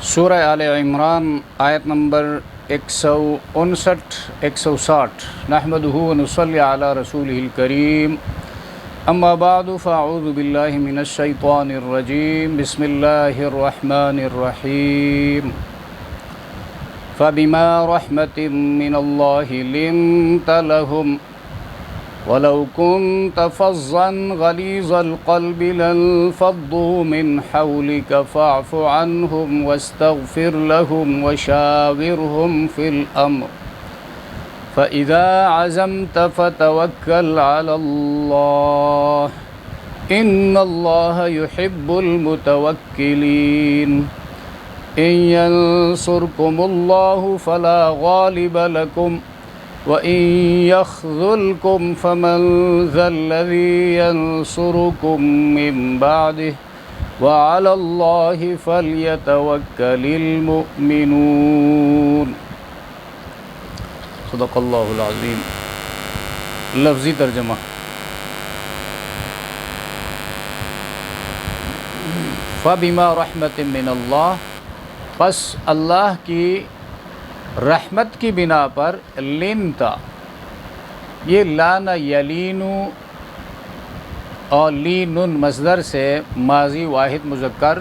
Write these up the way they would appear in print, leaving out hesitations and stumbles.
سورہ آل عمران آیت نمبر 159-160 نحمدہ ونصلی علی رسولہ الکریم اما بعد فاعوذ باللہ من الشیطان الرجیم بسم اللہ الرحمن الرحیم فبما رحمة من اللہ لنت لهم ولو كنت فظا غليظ القلب لانفضوا من حولك فاعف عنهم واستغفر لهم وشاورهم في الأمر فإذا عزمت فتوكل على الله إن الله يحب المتوكلين إن ينصركم الله فلا غالب لكم وَإِن يَخْذُلْكُمْ فَمَنْ ذَا الَّذِي يَنْصُرُكُمْ مِنْ بَعْدِهِ وَعَلَى اللَّهِ فَلْيَتَوَكَّلِ الْمُؤْمِنُونَ۔ صدق اللہ العظیم۔ لفظی ترجمہ۔ فَبِمَا رَحْمَةٍ مِّنَ اللَّهِ، پس اللہ کی رحمت کی بنا پر لنتا، یہ لان یلینو اور لینن مصدر سے ماضی واحد مذکر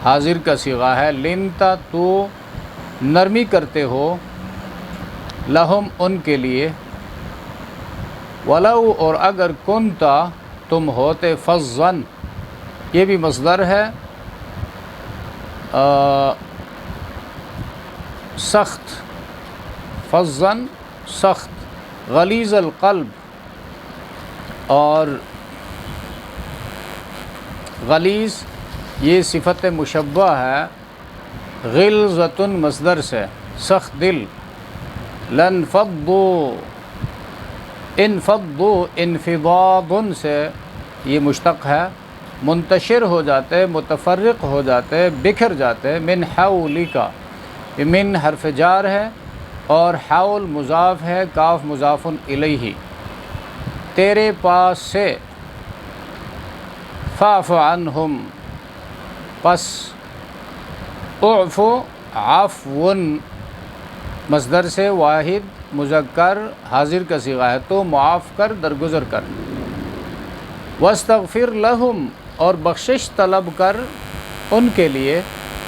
حاضر کا صیغہ ہے۔ لنتا تو نرمی کرتے ہو، لہم ان کے لیے، ولو اور اگر کنتا تم ہوتے، فظن یہ بھی مصدر ہے، سخت، فظن سخت، غلیظ القلب، اور غلیظ یہ صفت مشبہ ہے غلظۃ مصدر سے، سخت دل، لنفضوا، انفضوا انفضاض سے یہ مشتق ہے، منتشر ہو جاتے، متفرق ہو جاتے، بکھر جاتے، من حولک، من حرف جار ہے اور حول مضاف ہے، کاف مضاف الیہ، تیرے پاس سے، فاعف عنہم، پس اعفو، عفو مصدر سے واحد مذکر حاضر کا صیغہ ہے، تو معاف کر، درگزر کر، واستغفر لہم اور بخشش طلب کر ان کے لیے،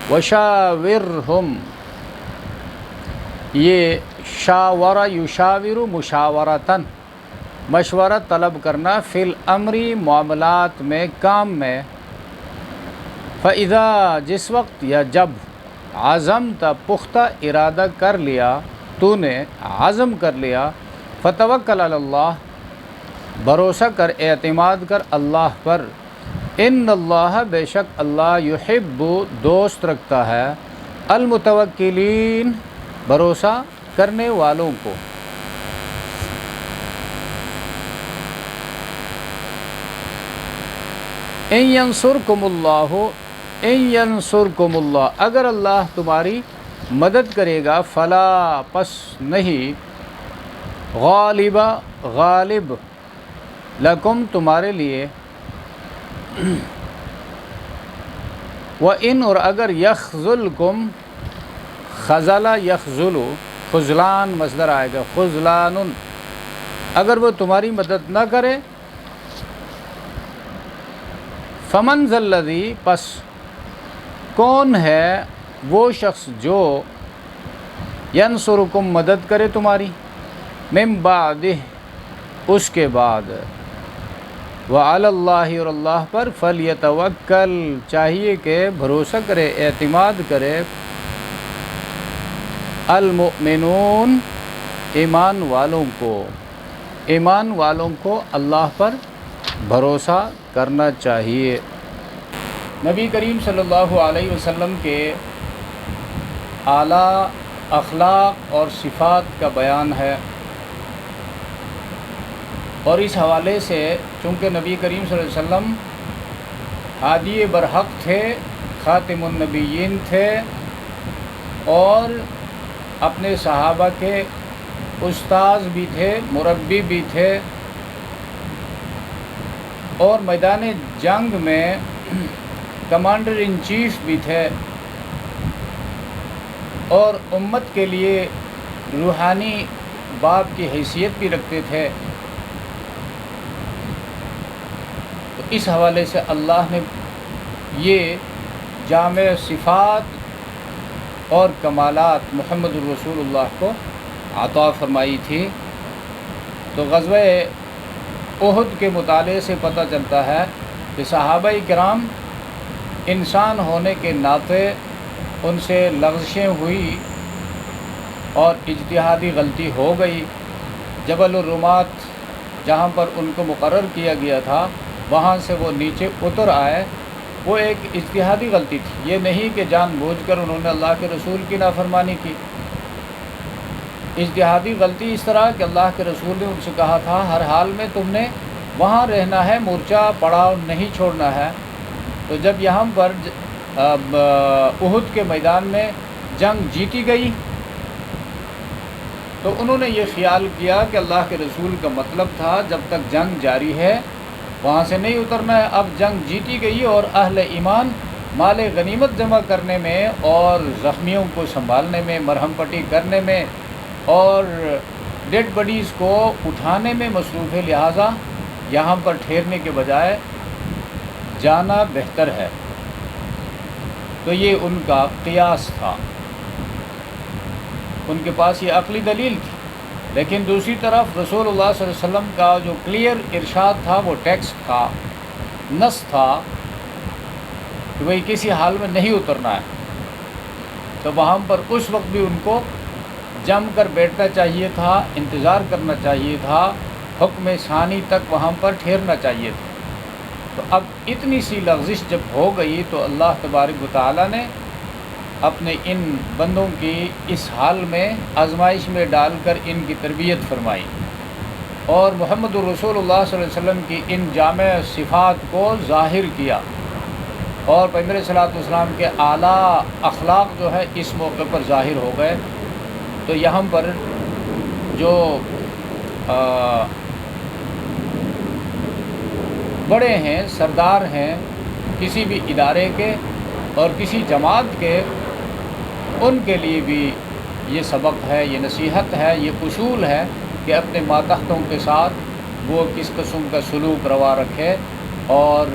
وشاورہم، یہ شاورہ یشاور مشاورتاً، مشورہ طلب کرنا، فی الامر معاملات میں، کام میں، فاذا جس وقت یا جب، عزمت پختہ ارادہ کر لیا، تو نے عزم کر لیا، فتوکل علی اللہ بھروسہ کر، اعتماد کر اللہ پر، ان اللہ بے شک اللہ یحب دوست رکھتا ہے، المتوکلین بھروسہ کرنے والوں کو۔ ان ینصرکم اللہ، ان ینصرکم اللہ، اگر اللہ تمہاری مدد کرے گا، فلا پس نہیں، غالب غالب، لکم تمہارے لیے، وَإِنْ اور اگر یخذلکم، خزل یخذل، خذلان مصدر آئے گا، خذلان، اگر وہ تمہاری مدد نہ کرے، فمن ذا الذی، پس کون ہے وہ شخص جو، ینصرکم مدد کرے تمہاری، من بعدہ اس کے بعد، وعلی اللہ اور اللہ پر، فلیتوکل چاہیے کہ بھروسہ کرے، اعتماد کرے، المؤمنون ایمان والوں کو اللہ پر بھروسہ کرنا چاہیے۔ نبی کریم صلی اللہ علیہ وسلم کے اعلیٰ اخلاق اور صفات کا بیان ہے، اور اس حوالے سے چونکہ نبی کریم صلی اللہ علیہ وسلم ہادی برحق تھے، خاتم النبیین تھے، اور اپنے صحابہ کے استاذ بھی تھے، مربی بھی تھے، اور میدان جنگ میں کمانڈر ان چیف بھی تھے، اور امت کے لیے روحانی باپ کی حیثیت بھی رکھتے تھے۔ تو اس حوالے سے اللہ نے یہ جامع صفات اور کمالات محمد الرسول اللہ کو عطا فرمائی تھی۔ تو غزوہ احد کے مطالعے سے پتہ چلتا ہے کہ صحابہ کرام انسان ہونے کے ناطے ان سے لغزشیں ہوئی اور اجتہادی غلطی ہو گئی۔ جبل الرمات جہاں پر ان کو مقرر کیا گیا تھا وہاں سے وہ نیچے اتر آئے، وہ ایک اجتہادی غلطی تھی، یہ نہیں کہ جان بوجھ کر انہوں نے اللہ کے رسول کی نافرمانی کی۔ اجتہادی غلطی اس طرح کہ اللہ کے رسول نے ان سے کہا تھا ہر حال میں تم نے وہاں رہنا ہے، مورچہ پڑاؤ نہیں چھوڑنا ہے۔ تو جب یہاں پر احد کے میدان میں جنگ جیتی گئی تو انہوں نے یہ خیال کیا کہ اللہ کے رسول کا مطلب تھا جب تک جنگ جاری ہے وہاں سے نہیں اترنا ہے۔ اب جنگ جیتی گئی اور اہل ایمان مال غنیمت جمع کرنے میں اور زخمیوں کو سنبھالنے میں، مرہم پٹی کرنے میں اور ڈیڈ باڈیز کو اٹھانے میں مصروف ہے، لہٰذا یہاں پر ٹھہرنے کے بجائے جانا بہتر ہے۔ تو یہ ان کا قیاس تھا، ان کے پاس یہ عقلی دلیل تھی۔ لیکن دوسری طرف رسول اللہ صلی اللہ علیہ وسلم کا جو کلیئر ارشاد تھا، وہ ٹیکسٹ تھا، نص تھا کہ بھئی کسی حال میں نہیں اترنا ہے۔ تو وہاں پر اس وقت بھی ان کو جم کر بیٹھنا چاہیے تھا، انتظار کرنا چاہیے تھا، حکم ثانی تک وہاں پر ٹھہرنا چاہیے تھا۔ تو اب اتنی سی لغزش جب ہو گئی تو اللہ تبارک و تعالیٰ نے اپنے ان بندوں کی اس حال میں آزمائش میں ڈال کر ان کی تربیت فرمائی اور محمد الرسول اللہ صلی اللہ علیہ وسلم کی ان جامع صفات کو ظاہر کیا، اور پیغمبر صلی اللہ علیہ وسلم کے اعلیٰ اخلاق جو ہے اس موقع پر ظاہر ہو گئے۔ تو یہاں پر جو بڑے ہیں، سردار ہیں کسی بھی ادارے کے اور کسی جماعت کے، ان کے لیے بھی یہ سبق ہے، یہ نصیحت ہے، یہ اصول ہے کہ اپنے ماتحتوں کے ساتھ وہ کس قسم کا سلوک روا رکھے، اور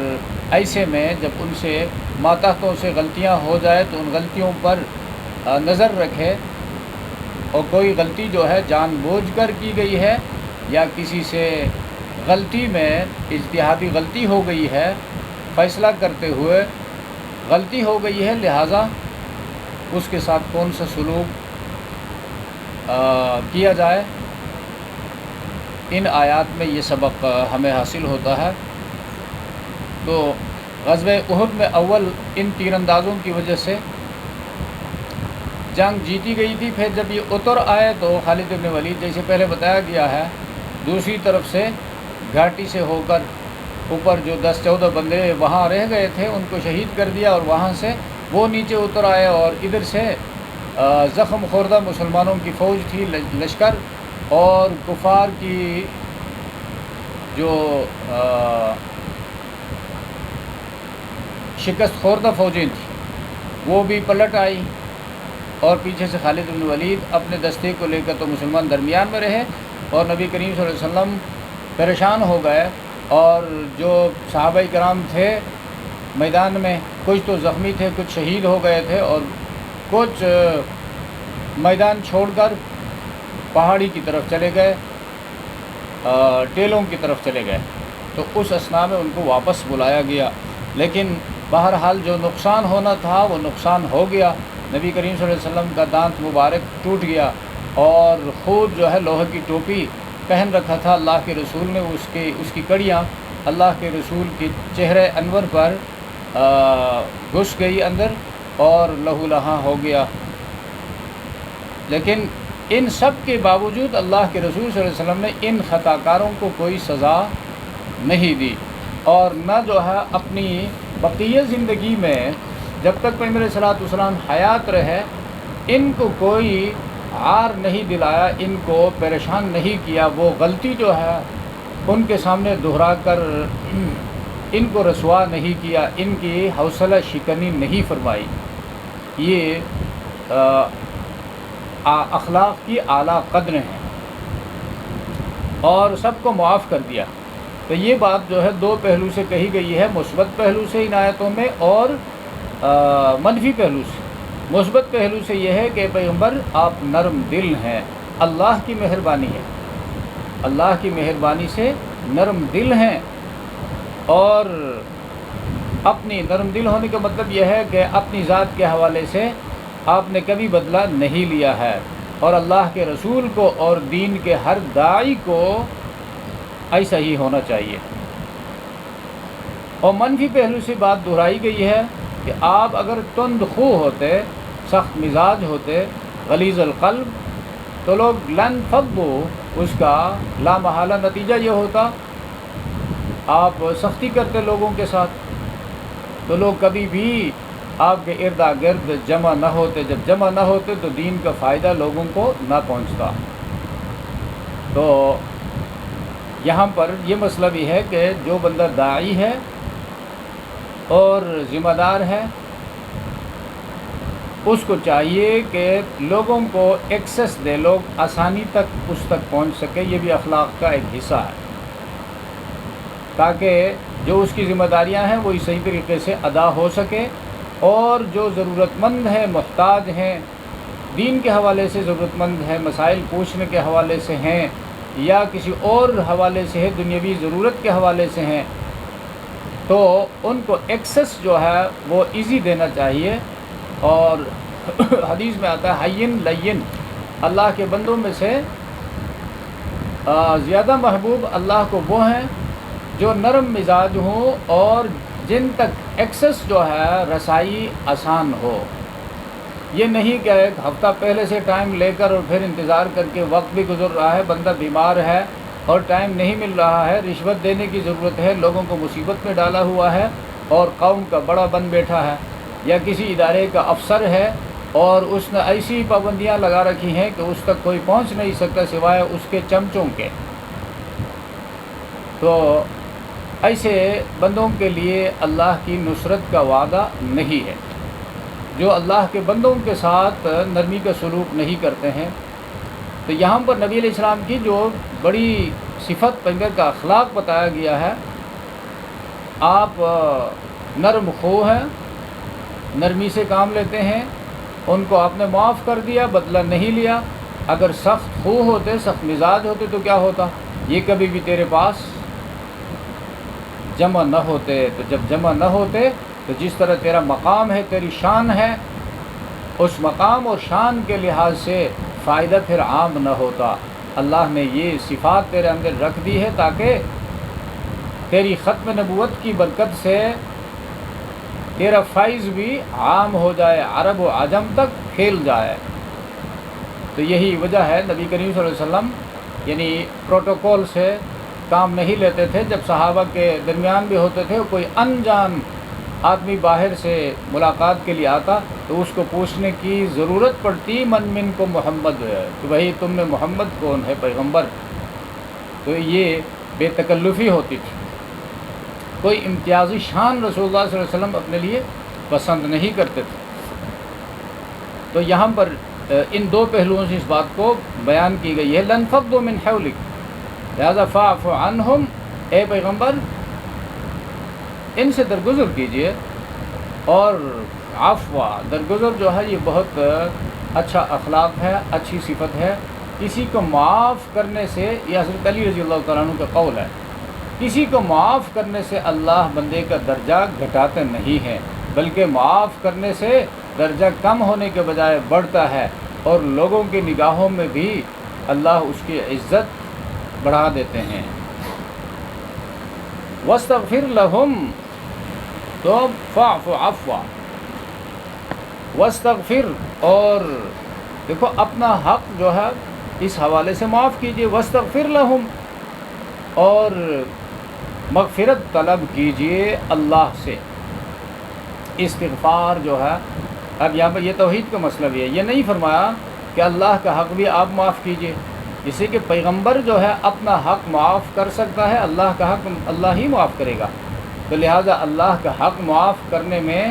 ایسے میں جب ان سے ماتحتوں سے غلطیاں ہو جائے تو ان غلطیوں پر نظر رکھے، اور کوئی غلطی جو ہے جان بوجھ کر کی گئی ہے یا کسی سے غلطی میں اجتہادی غلطی ہو گئی ہے، فیصلہ کرتے ہوئے غلطی ہو گئی ہے، لہٰذا اس کے ساتھ کون سا سلوک کیا جائے، ان آیات میں یہ سبق ہمیں حاصل ہوتا ہے۔ تو غزوہ احد میں اول ان تیر اندازوں کی وجہ سے جنگ جیتی گئی تھی، پھر جب یہ اتر آئے تو خالد بن ولید جیسے پہلے بتایا گیا ہے دوسری طرف سے گھاٹی سے ہو کر اوپر جو 10-14 بندے وہاں رہ گئے تھے ان کو شہید کر دیا، اور وہاں سے وہ نیچے اتر آئے، اور ادھر سے زخم خوردہ مسلمانوں کی فوج تھی، لشکر، اور کفار کی جو شکست خوردہ فوجیں تھیں وہ بھی پلٹ آئی، اور پیچھے سے خالد بن ولید اپنے دستے کو لے کر تو مسلمان درمیان میں رہے، اور نبی کریم صلی اللہ علیہ وسلم پریشان ہو گئے، اور جو صحابہ کرام تھے میدان میں کچھ تو زخمی تھے، کچھ شہید ہو گئے تھے، اور کچھ میدان چھوڑ کر پہاڑی کی طرف چلے گئے، ٹیلوں کی طرف چلے گئے۔ تو اس اثناء میں ان کو واپس بلایا گیا، لیکن بہرحال جو نقصان ہونا تھا وہ نقصان ہو گیا۔ نبی کریم صلی اللہ علیہ وسلم کا دانت مبارک ٹوٹ گیا، اور خود جو ہے لوہے کی ٹوپی پہن رکھا تھا اللہ کے رسول نے، اس کی کڑیاں اللہ کے رسول کے چہرے انور پر گھس گئی اندر اور لہو لہاں ہو گیا۔ لیکن ان سب کے باوجود اللہ کے رسول صلی اللہ علیہ وسلم نے ان خطا کاروں کو کوئی سزا نہیں دی، اور نہ جو ہے اپنی بقیہ زندگی میں جب تک پیغمبر صلی اللہ علیہ وسلم حیات رہے ان کو کوئی عار نہیں دلایا، ان کو پریشان نہیں کیا، وہ غلطی جو ہے ان کے سامنے دہرا کر ان کو رسوا نہیں کیا، ان کی حوصلہ شکنی نہیں فرمائی۔ یہ اخلاق کی اعلیٰ قدریں ہیں اور سب کو معاف کر دیا. تو یہ بات جو ہے دو پہلو سے کہی گئی ہے، مثبت پہلو سے ان آیتوں میں اور منفی پہلو سے. مثبت پہلو سے یہ ہے کہ پیغمبر آپ نرم دل ہیں، اللہ کی مہربانی ہے، اللہ کی مہربانی سے نرم دل ہیں. اور اپنی نرم دل ہونے کا مطلب یہ ہے کہ اپنی ذات کے حوالے سے آپ نے کبھی بدلہ نہیں لیا ہے، اور اللہ کے رسول کو اور دین کے ہر داعی کو ایسا ہی ہونا چاہیے. اور منفی پہلو سے بات دہرائی گئی ہے کہ آپ اگر تند خو ہوتے، سخت مزاج ہوتے، غلیظ القلب، تو لوگ لن فضو، اس کا لامحالہ نتیجہ یہ ہوتا آپ سختی کرتے لوگوں کے ساتھ، تو لوگ کبھی بھی آپ کے ارد گرد جمع نہ ہوتے. جب جمع نہ ہوتے تو دین کا فائدہ لوگوں کو نہ پہنچتا. تو یہاں پر یہ مسئلہ بھی ہے کہ جو بندہ داعی ہے اور ذمہ دار ہے، اس کو چاہیے کہ لوگوں کو ایکسیس دے، لوگ آسانی تک اس تک پہنچ سکے. یہ بھی اخلاق کا ایک حصہ ہے، تاکہ جو اس کی ذمہ داریاں ہیں وہ صحیح طریقے سے ادا ہو سکے. اور جو ضرورت مند ہیں، محتاج ہیں، دین کے حوالے سے ضرورت مند ہیں، مسائل پوچھنے کے حوالے سے ہیں، یا کسی اور حوالے سے ہے، دنیاوی ضرورت کے حوالے سے ہیں، تو ان کو ایکسیس جو ہے وہ ایزی دینا چاہیے. اور حدیث میں آتا ہے حین لین، اللہ کے بندوں میں سے زیادہ محبوب اللہ کو وہ ہیں جو نرم مزاج ہوں اور جن تک ایکسیس جو ہے رسائی آسان ہو. یہ نہیں کہ ایک ہفتہ پہلے سے ٹائم لے کر اور پھر انتظار کر کے وقت بھی گزر رہا ہے، بندہ بیمار ہے اور ٹائم نہیں مل رہا ہے، رشوت دینے کی ضرورت ہے، لوگوں کو مصیبت میں ڈالا ہوا ہے اور قوم کا بڑا بن بیٹھا ہے، یا کسی ادارے کا افسر ہے اور اس نے ایسی پابندیاں لگا رکھی ہیں کہ اس تک کوئی پہنچ نہیں سکتا سوائے اس کے چمچوں کے. تو ایسے بندوں کے لیے اللہ کی نصرت کا وعدہ نہیں ہے، جو اللہ کے بندوں کے ساتھ نرمی کا سلوک نہیں کرتے ہیں. تو یہاں پر نبی علیہ السلام کی جو بڑی صفت پیغمبر کا اخلاق بتایا گیا ہے، آپ نرم خو ہیں، نرمی سے کام لیتے ہیں. ان کو آپ نے معاف کر دیا، بدلہ نہیں لیا. اگر سخت خو ہوتے، سخت مزاج ہوتے تو کیا ہوتا؟ یہ کبھی بھی تیرے پاس جمع نہ ہوتے. تو جب جمع نہ ہوتے تو جس طرح تیرا مقام ہے، تیری شان ہے، اس مقام اور شان کے لحاظ سے فائدہ پھر عام نہ ہوتا. اللہ نے یہ صفات تیرے اندر رکھ دی ہے تاکہ تیری ختم نبوت کی برکت سے تیرا فیض بھی عام ہو جائے، عرب و عجم تک پھیل جائے. تو یہی وجہ ہے نبی کریم صلی اللہ علیہ وسلم یعنی پروٹوکول سے کام نہیں لیتے تھے. جب صحابہ کے درمیان بھی ہوتے تھے، کوئی انجان آدمی باہر سے ملاقات کے لیے آتا تو اس کو پوچھنے کی ضرورت پڑتی، من کو محمد ہے، کہ بھائی تم میں محمد کون ہے پیغمبر. تو یہ بے تکلفی ہوتی تھی. کوئی امتیازی شان رسول اللہ صلی اللہ علیہ وسلم اپنے لیے پسند نہیں کرتے تھے. تو یہاں پر ان دو پہلوؤں سے اس بات کو بیان کی گئی ہے. لن فضوا من حولک، لہذا فاعف عنہم، اے پیغمبر ان سے درگزر کیجئے. اور عفو، درگزر جو ہے یہ بہت اچھا اخلاق ہے، اچھی صفت ہے. کسی کو معاف کرنے سے، یہ حضرت علی رضی اللہ تعالیٰ عنہ کا قول ہے، کسی کو معاف کرنے سے اللہ بندے کا درجہ گھٹاتے نہیں ہیں، بلکہ معاف کرنے سے درجہ کم ہونے کے بجائے بڑھتا ہے، اور لوگوں کی نگاہوں میں بھی اللہ اس کی عزت بڑھا دیتے ہیں. واستغفر لہم، تو فاعف عفوا، واستغفر، اور دیکھو اپنا حق جو ہے اس حوالے سے معاف کیجیے. واستغفر لہم، اور مغفرت طلب کیجئے اللہ سے. استغفار جو ہے، اب یہاں پر یہ توحید کا مسئلہ بھی ہے. یہ نہیں فرمایا کہ اللہ کا حق بھی آپ معاف کیجئے، اس سے کہ پیغمبر جو ہے اپنا حق معاف کر سکتا ہے، اللہ کا حق اللہ ہی معاف کرے گا. تو لہٰذا اللہ کا حق معاف کرنے میں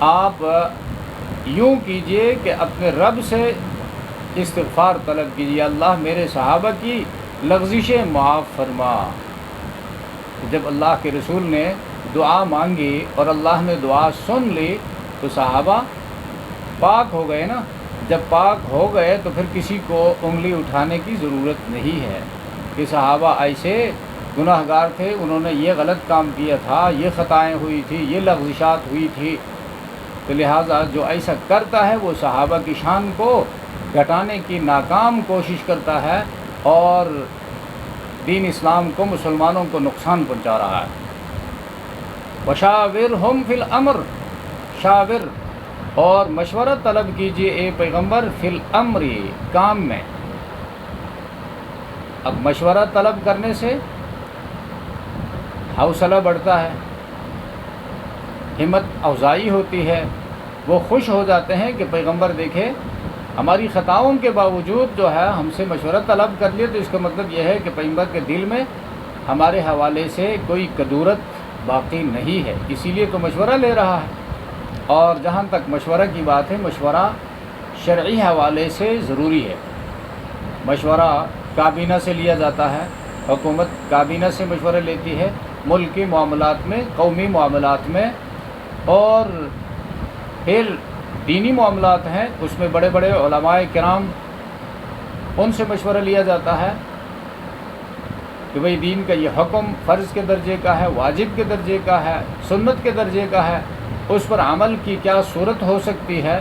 آپ یوں کیجئے کہ اپنے رب سے استغفار طلب کیجیے، اللہ میرے صحابہ کی لغزشیں معاف فرما۔ جب اللہ کے رسول نے دعا مانگی اور اللہ نے دعا سن لی تو صحابہ پاک ہو گئے نا۔ جب پاک ہو گئے تو پھر کسی کو انگلی اٹھانے کی ضرورت نہیں ہے کہ صحابہ ایسے گناہ گار تھے، انہوں نے یہ غلط کام کیا تھا، یہ خطائیں ہوئی تھی، یہ لغزشات ہوئی تھی۔ تو لہٰذا جو ایسا کرتا ہے وہ صحابہ کی شان کو گھٹانے کی ناکام کوشش کرتا ہے اور دین اسلام کو، مسلمانوں کو نقصان پہنچا رہا ہے۔ وشاورہم فی الامر، شاور اور مشورہ طلب کیجیے اے پیغمبر، فی الامر کام میں۔ اب مشورہ طلب کرنے سے حوصلہ بڑھتا ہے، ہمت افزائی ہوتی ہے، وہ خوش ہو جاتے ہیں کہ پیغمبر دیکھے ہماری خطاؤں کے باوجود جو ہے ہم سے مشورہ طلب کر لیے، تو اس کا مطلب یہ ہے کہ پیغمبر کے دل میں ہمارے حوالے سے کوئی کدورت باقی نہیں ہے، اسی لیے تو مشورہ لے رہا ہے۔ اور جہاں تک مشورہ کی بات ہے، مشورہ شرعی حوالے سے ضروری ہے۔ مشورہ کابینہ سے لیا جاتا ہے، حکومت کابینہ سے مشورہ لیتی ہے ملکی معاملات میں، قومی معاملات میں، اور پھر دینی معاملات ہیں اس میں بڑے بڑے علماء کرام ان سے مشورہ لیا جاتا ہے کہ بھئی دین کا یہ حکم فرض کے درجے کا ہے، واجب کے درجے کا ہے، سنت کے درجے کا ہے، اس پر عمل کی کیا صورت ہو سکتی ہے۔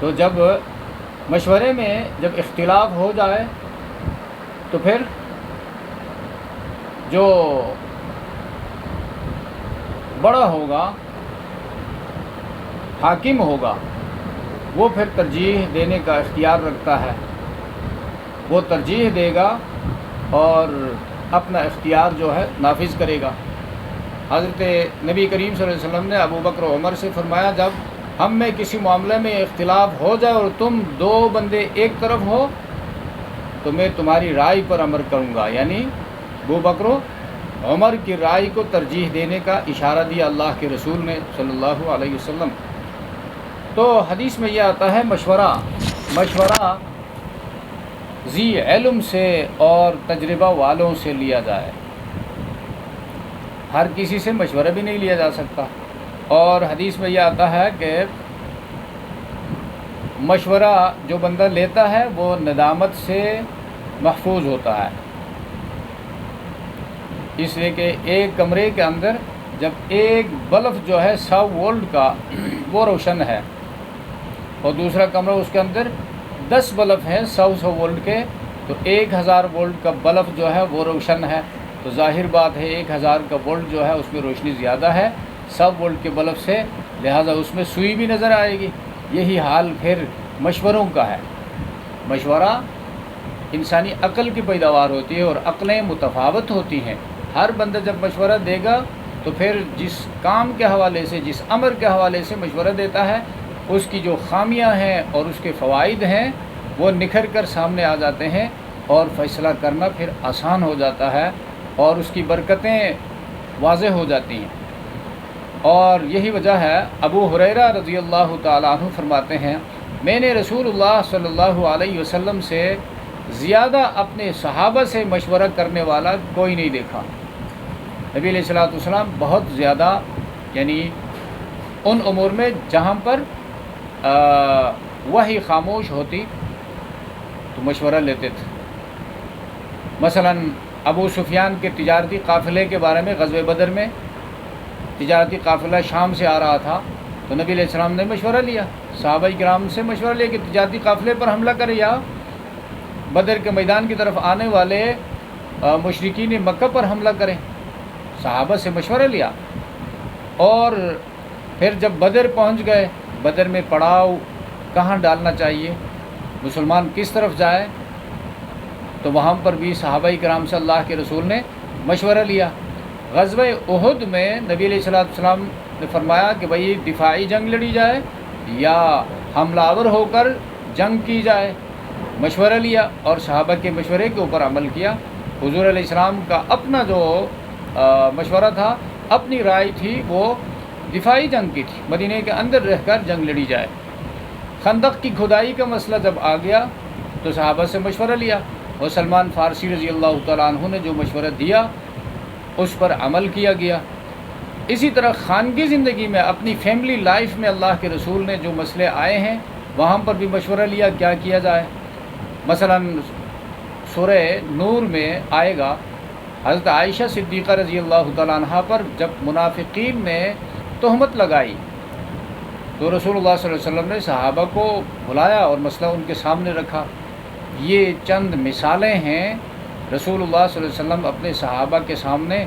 تو جب مشورے میں جب اختلاف ہو جائے تو پھر جو بڑا ہوگا، حاکم ہوگا، وہ پھر ترجیح دینے کا اختیار رکھتا ہے، وہ ترجیح دے گا اور اپنا اختیار جو ہے نافذ کرے گا۔ حضرت نبی کریم صلی اللہ علیہ وسلم نے ابو بکر و عمر سے فرمایا، جب ہم میں کسی معاملے میں اختلاف ہو جائے اور تم دو بندے ایک طرف ہو تو میں تمہاری رائے پر عمل کروں گا، یعنی ابو بکر و عمر کی رائے کو ترجیح دینے کا اشارہ دیا اللہ کے رسول نے صلی اللہ علیہ وسلم۔ تو حدیث میں یہ آتا ہے مشورہ ذی علم سے اور تجربہ والوں سے لیا جائے، ہر کسی سے مشورہ بھی نہیں لیا جا سکتا۔ اور حدیث میں یہ آتا ہے کہ مشورہ جو بندہ لیتا ہے وہ ندامت سے محفوظ ہوتا ہے، اس لیے کہ ایک کمرے کے اندر جب ایک بلب جو ہے 100 وولٹ کا وہ روشن ہے اور دوسرا کمرہ اس کے اندر 10 بلب ہیں 100 وولٹ کے، تو 1000 وولٹ کا بلب جو ہے وہ روشن ہے، تو ظاہر بات ہے 1000 کا وولٹ جو ہے اس میں روشنی زیادہ ہے 100 وولٹ کے بلب سے، لہٰذا اس میں سوئی بھی نظر آئے گی۔ یہی حال پھر مشوروں کا ہے۔ مشورہ انسانی عقل کی پیداوار ہوتی ہے اور عقلیں متفاوت ہوتی ہیں۔ ہر بندہ جب مشورہ دے گا تو پھر جس کام کے حوالے سے، جس امر کے حوالے سے مشورہ دیتا ہے، اس کی جو خامیاں ہیں اور اس کے فوائد ہیں وہ نکھر کر سامنے آ جاتے ہیں اور فیصلہ کرنا پھر آسان ہو جاتا ہے اور اس کی برکتیں واضح ہو جاتی ہیں۔ اور یہی وجہ ہے ابو ہریرہ رضی اللہ تعالیٰ عنہ فرماتے ہیں، میں نے رسول اللہ صلی اللہ علیہ وسلم سے زیادہ اپنے صحابہ سے مشورہ کرنے والا کوئی نہیں دیکھا۔ نبی علیہ الصلوۃ والسلام بہت زیادہ، یعنی ان امور میں جہاں پر وحی خاموش ہوتی تو مشورہ لیتے تھے۔ مثلا ابو سفیان کے تجارتی قافلے کے بارے میں، غزوہ بدر میں تجارتی قافلہ شام سے آ رہا تھا تو نبی علیہ السلام نے مشورہ لیا، صحابہ کرام سے مشورہ لیا کہ تجارتی قافلے پر حملہ کرے یا بدر کے میدان کی طرف آنے والے مشرکین مکہ پر حملہ کریں۔ صحابہ سے مشورہ لیا اور پھر جب بدر پہنچ گئے، بدر میں پڑاؤ کہاں ڈالنا چاہیے، مسلمان کس طرف جائے، تو وہاں پر بھی صحابہ کرام سے اللہ کے رسول نے مشورہ لیا۔ غزوہ احد میں نبی علیہ السلام نے فرمایا کہ بھئی دفاعی جنگ لڑی جائے یا حملہ آور ہو کر جنگ کی جائے، مشورہ لیا اور صحابہ کے مشورے کے اوپر عمل کیا۔ حضور علیہ السلام کا اپنا جو مشورہ تھا، اپنی رائے تھی، وہ دفاعی جنگ کی تھی، مدینہ کے اندر رہ کر جنگ لڑی جائے۔ خندق کی کھدائی کا مسئلہ جب آ گیا تو صحابہ سے مشورہ لیا، اور سلمان فارسی رضی اللہ تعالیٰ عنہ نے جو مشورہ دیا اس پر عمل کیا گیا۔ اسی طرح خانگی زندگی میں، اپنی فیملی لائف میں اللہ کے رسول نے جو مسئلے آئے ہیں وہاں پر بھی مشورہ لیا کیا کیا جائے۔ مثلا سورہ نور میں آئے گا، حضرت عائشہ صدیقہ رضی اللہ تعالیٰ عنہ پر جب منافقین نے تہمت لگائی تو رسول اللہ صلی اللہ علیہ وسلم نے صحابہ کو بلایا اور مسئلہ ان کے سامنے رکھا۔ یہ چند مثالیں ہیں، رسول اللہ صلی اللہ علیہ وسلم اپنے صحابہ کے سامنے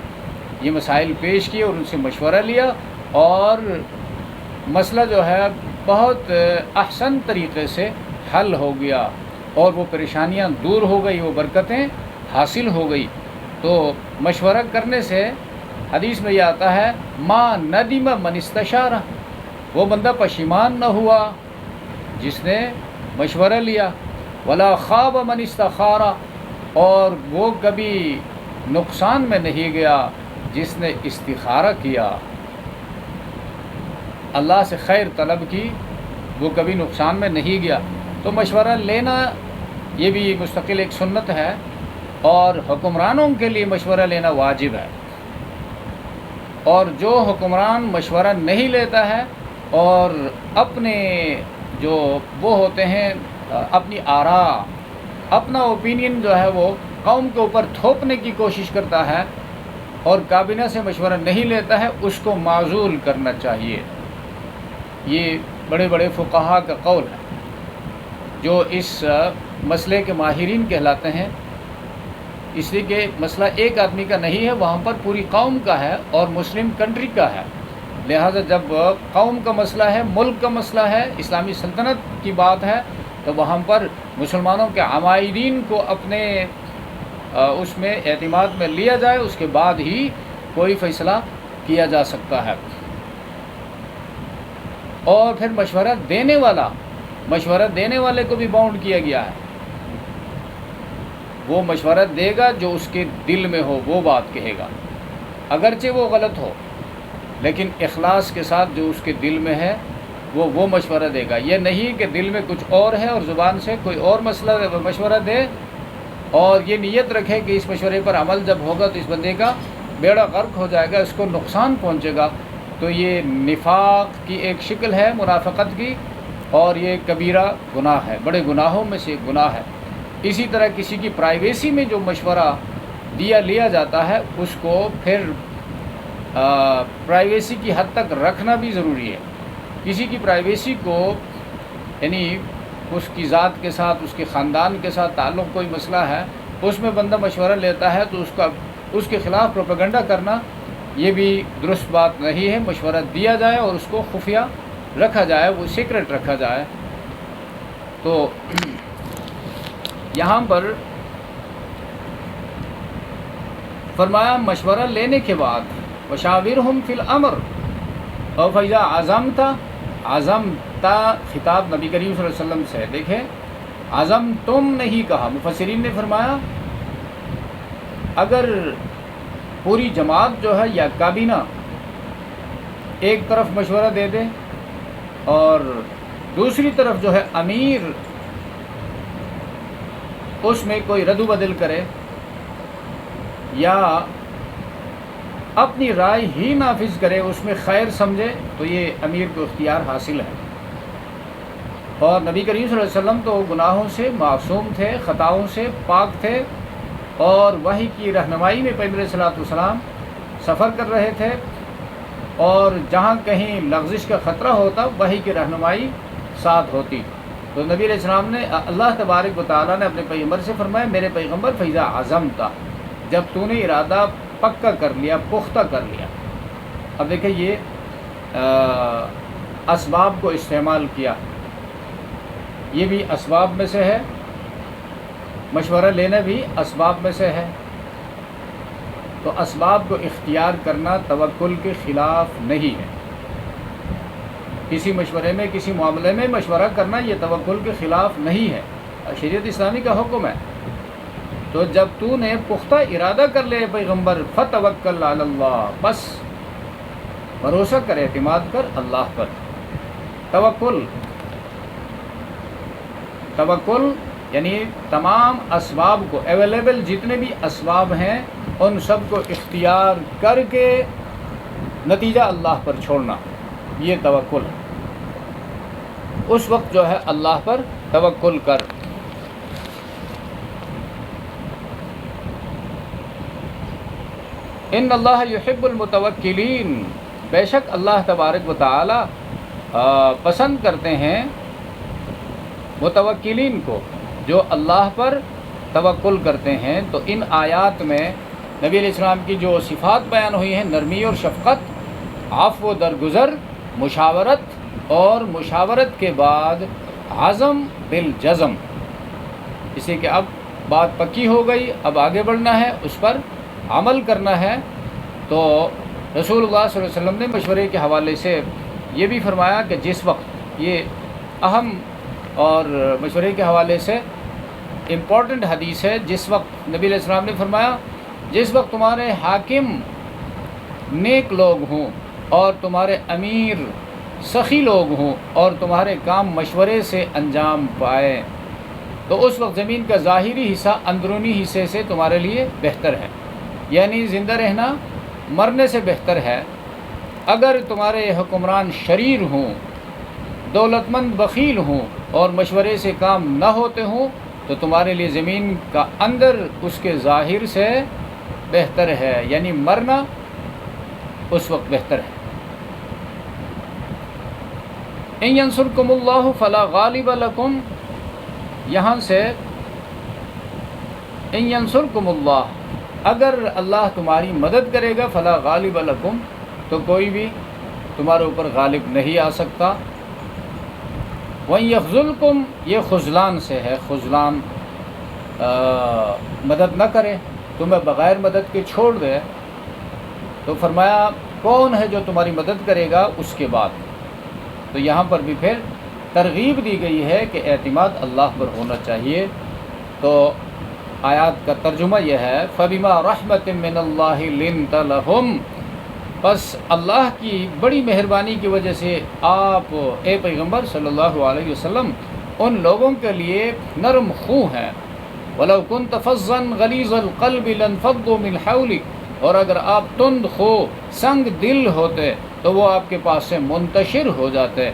یہ مسائل پیش کیے اور ان سے مشورہ لیا، اور مسئلہ جو ہے بہت احسن طریقے سے حل ہو گیا، اور وہ پریشانیاں دور ہو گئی، وہ برکتیں حاصل ہو گئی۔ تو مشورہ کرنے سے حدیث میں یہ آتا ہے ما ندم من استشارہ، وہ بندہ پشیمان نہ ہوا جس نے مشورہ لیا، ولا خواب من استخارہ، اور وہ کبھی نقصان میں نہیں گیا جس نے استخارہ کیا، اللہ سے خیر طلب کی، وہ کبھی نقصان میں نہیں گیا۔ تو مشورہ لینا یہ بھی مستقل ایک سنت ہے، اور حکمرانوں کے لیے مشورہ لینا واجب ہے، اور جو حکمران مشورہ نہیں لیتا ہے اور اپنے جو وہ ہوتے ہیں اپنی آراء، اپنا اوپینین جو ہے وہ قوم کے اوپر تھوپنے کی کوشش کرتا ہے اور کابینہ سے مشورہ نہیں لیتا ہے، اس کو معزول کرنا چاہیے۔ یہ بڑے بڑے فقہاء کا قول ہے جو اس مسئلے کے ماہرین کہلاتے ہیں، اس لیے کہ مسئلہ ایک آدمی کا نہیں ہے، وہاں پر پوری قوم کا ہے اور مسلم کنٹری کا ہے، لہٰذا جب قوم کا مسئلہ ہے، ملک کا مسئلہ ہے، اسلامی سلطنت کی بات ہے، تو وہاں پر مسلمانوں کے عمائدین کو اپنے اس میں اعتماد میں لیا جائے، اس کے بعد ہی کوئی فیصلہ کیا جا سکتا ہے۔ اور پھر مشورہ دینے والے کو بھی باؤنڈ کیا گیا ہے، وہ مشورہ دے گا جو اس کے دل میں ہو، وہ بات کہے گا، اگرچہ وہ غلط ہو لیکن اخلاص کے ساتھ جو اس کے دل میں ہے وہ مشورہ دے گا۔ یہ نہیں کہ دل میں کچھ اور ہے اور زبان سے کوئی اور مشورہ دے اور یہ نیت رکھے کہ اس مشورے پر عمل جب ہوگا تو اس بندے کا بیڑا غرق ہو جائے گا، اس کو نقصان پہنچے گا۔ تو یہ نفاق کی ایک شکل ہے، منافقت کی، اور یہ کبیرہ گناہ ہے، بڑے گناہوں میں سے ایک گناہ ہے۔ اسی طرح کسی کی پرائیویسی میں جو مشورہ لیا جاتا ہے اس کو پھر پرائیویسی کی حد تک رکھنا بھی ضروری ہے۔ کسی کی پرائیویسی کو، یعنی اس کی ذات کے ساتھ، اس کے خاندان کے ساتھ تعلق کوئی مسئلہ ہے، اس میں بندہ مشورہ لیتا ہے تو اس کے خلاف پروپیگنڈا کرنا یہ بھی درست بات نہیں ہے۔ مشورہ دیا جائے اور اس کو خفیہ رکھا جائے، وہ سیکرٹ رکھا جائے۔ تو یہاں پر فرمایا مشورہ لینے کے بعد وشاورہم فی الامر، اور فاذا عزمت خطاب نبی کریم صلی اللہ علیہ وسلم سے، دیکھیں عزم تم نہیں کہا، مفسرین نے فرمایا اگر پوری جماعت جو ہے یا کابینہ ایک طرف مشورہ دے دے اور دوسری طرف جو ہے امیر اس میں کوئی رد و بدل کرے یا اپنی رائے ہی نافذ کرے، اس میں خیر سمجھے، تو یہ امیر کو اختیار حاصل ہے۔ اور نبی کریم صلی اللہ علیہ وسلم تو گناہوں سے معصوم تھے، خطاؤں سے پاک تھے، اور وحی کی رہنمائی میں پیغمبر علیہ الصلوۃ والسلام سفر کر رہے تھے، اور جہاں کہیں لغزش کا خطرہ ہوتا وحی کی رہنمائی ساتھ ہوتی۔ تو نبی علیہ السلام نے، اللہ تبارک و تعالیٰ نے اپنے پیغمبر سے فرمایا میرے پیغمبر فیضا عزمتا، جب تو نے ارادہ پکا کر لیا، پختہ کر لیا۔ اب دیکھیں یہ اسباب کو استعمال کیا، یہ بھی اسباب میں سے ہے، مشورہ لینا بھی اسباب میں سے ہے۔ تو اسباب کو اختیار کرنا توکل کے خلاف نہیں ہے۔ کسی مشورے میں، کسی معاملے میں مشورہ کرنا یہ توکل کے خلاف نہیں ہے، شریعت اسلامی کا حکم ہے۔ تو جب تو نے پختہ ارادہ کر لے پیغمبر فتوکل علی اللہ، بس بھروسہ کر، اعتماد کر اللہ پر۔ توکل توکل یعنی تمام اسباب کو اویلیبل جتنے بھی اسباب ہیں ان سب کو اختیار کر کے نتیجہ اللہ پر چھوڑنا، یہ توکل ہے۔ اس وقت جو ہے اللہ پر توکل کر۔ ان اللہ یحب المتوکلین، بے شک اللہ تبارک و تعالی پسند کرتے ہیں متوکلین کو، جو اللہ پر توکل کرتے ہیں۔ تو ان آیات میں نبی علیہ السلام کی جو صفات بیان ہوئی ہیں، نرمی اور شفقت، عفو و درگزر، مشاورت، اور مشاورت کے بعد عزم بالجزم، اسی کہ اب بات پکی ہو گئی، اب آگے بڑھنا ہے، اس پر عمل کرنا ہے۔ تو رسول اللہ صلی اللہ علیہ وسلم نے مشورے کے حوالے سے یہ بھی فرمایا کہ جس وقت، یہ اہم اور مشورے کے حوالے سے امپورٹنٹ حدیث ہے، جس وقت نبی علیہ السلام نے فرمایا جس وقت تمہارے حاکم نیک لوگ ہوں اور تمہارے امیر سخی لوگ ہوں اور تمہارے کام مشورے سے انجام پائے، تو اس وقت زمین کا ظاہری حصہ اندرونی حصے سے تمہارے لیے بہتر ہے، یعنی زندہ رہنا مرنے سے بہتر ہے۔ اگر تمہارے حکمران شریر ہوں، دولت مند بخیل ہوں اور مشورے سے کام نہ ہوتے ہوں، تو تمہارے لیے زمین کا اندر اس کے ظاہر سے بہتر ہے، یعنی مرنا اس وقت بہتر ہے۔ ان ینصرکم اللہ فلا غالب لکم، یہاں سے ان ینصرکم اللہ، اگر اللہ تمہاری مدد کرے گا، فلا غالب لکم، تو کوئی بھی تمہارے اوپر غالب نہیں آ سکتا۔ وَإِن يَخْذُلْكُمْ، یہ خذلان سے ہے، خذلان مدد نہ کرے، تمہیں بغیر مدد کے چھوڑ دے، تو فرمایا کون ہے جو تمہاری مدد کرے گا اس کے بعد۔ تو یہاں پر بھی پھر ترغیب دی گئی ہے کہ اعتماد اللہ پر ہونا چاہیے۔ تو آیات کا ترجمہ یہ ہے، فَبِمَا رَحْمَةٍ مِّنَ اللَّهِ لِنْتَ لَهُمْ، بس اللہ کی بڑی مہربانی کی وجہ سے آپ اے پیغمبر صلی اللہ علیہ وسلم ان لوگوں کے لیے نرم خو ہیں۔ وَلَوْ كُنْتَ فَظًّا غَلِيظَ الْقَلْبِ لَانفَضُّوا مِنْ حَوْلِكَ، اور اگر آپ تند خو سنگ دل ہوتے تو وہ آپ کے پاس سے منتشر ہو جاتے۔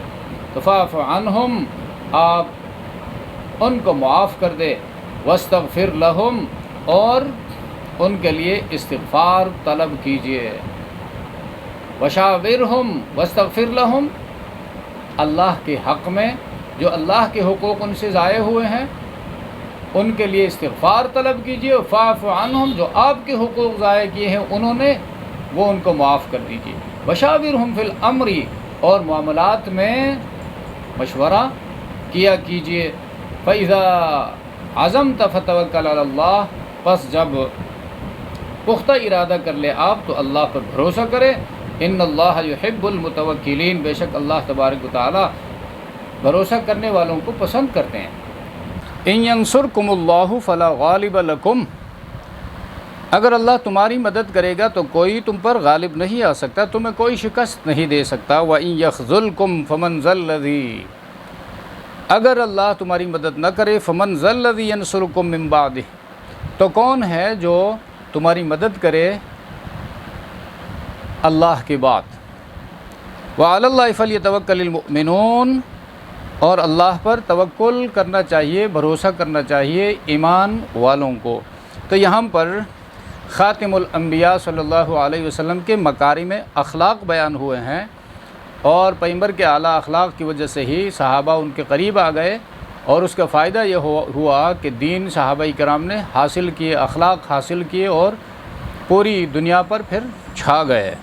فَاعْفُ عَنْهُمْ، آپ ان کو معاف کر دے، وَاسْتَغْفِرْ لَهُمْ، اور ان کے لیے استغفار طلب کیجیے۔ وَشَاوِرْهُمْ وَاسْتَغْفِرْ لَهُمْ، اللہ کے حق میں جو اللہ کے حقوق ان سے ضائع ہوئے ہیں ان کے لیے استغفار طلب کیجیے۔ فَاعْفُ عَنْهُمْ، جو آپ کے حقوق ضائع کیے ہیں انہوں نے، وہ ان کو معاف کر دیجیے۔ وَشَاوِرْهُمْ فِي الْأَمْرِ، اور معاملات میں مشورہ کیا کیجیے۔ فَإِذَا عَزَمْتَ فَتَوَكَّلْ عَلَى اللَّهِ، پس جب پختہ ارادہ کر لے آپ تو اللہ پر بھروسہ کرے۔ ان اللہ یحب المتوکلین، بے شک اللہ تبارک و تعالی بھروسہ کرنے والوں کو پسند کرتے ہیں۔ ان ینصرکم اللہ فلا غالب لکم، اگر اللہ تمہاری مدد کرے گا تو کوئی تم پر غالب نہیں آ سکتا، تمہیں کوئی شکست نہیں دے سکتا۔ وَإِن يَخْذُلْكُمْ فَمَنْ ذَا الَّذِي، اگر اللہ تمہاری مدد نہ کرے، فَمَنْ ذَا الَّذِي يَنْصُرُكُمْ مِنْ بَعْدِهِ، تو کون ہے جو تمہاری مدد کرے اللہ کے بعد۔ وَعَلَى اللَّهِ فَلْيَتَوَكَّلِ الْمُؤْمِنُونَ، اور اللہ پر توکل کرنا چاہیے، بھروسہ کرنا چاہیے ایمان والوں کو۔ تو یہاں پر خاتم الانبیاء صلی اللہ علیہ وسلم کے مکارم اخلاق بیان ہوئے ہیں، اور پیغمبر کے اعلیٰ اخلاق کی وجہ سے ہی صحابہ ان کے قریب آ گئے، اور اس کا فائدہ یہ ہوا کہ دین صحابہ کرام نے حاصل کیے، اخلاق حاصل کیے، اور پوری دنیا پر پھر چھا گئے۔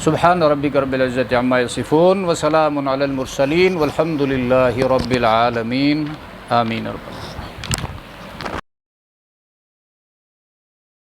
سبحان ربک رب العزت عما یصفون وسلام علی المرسلین والحمد للہ رب العالمین، آمین۔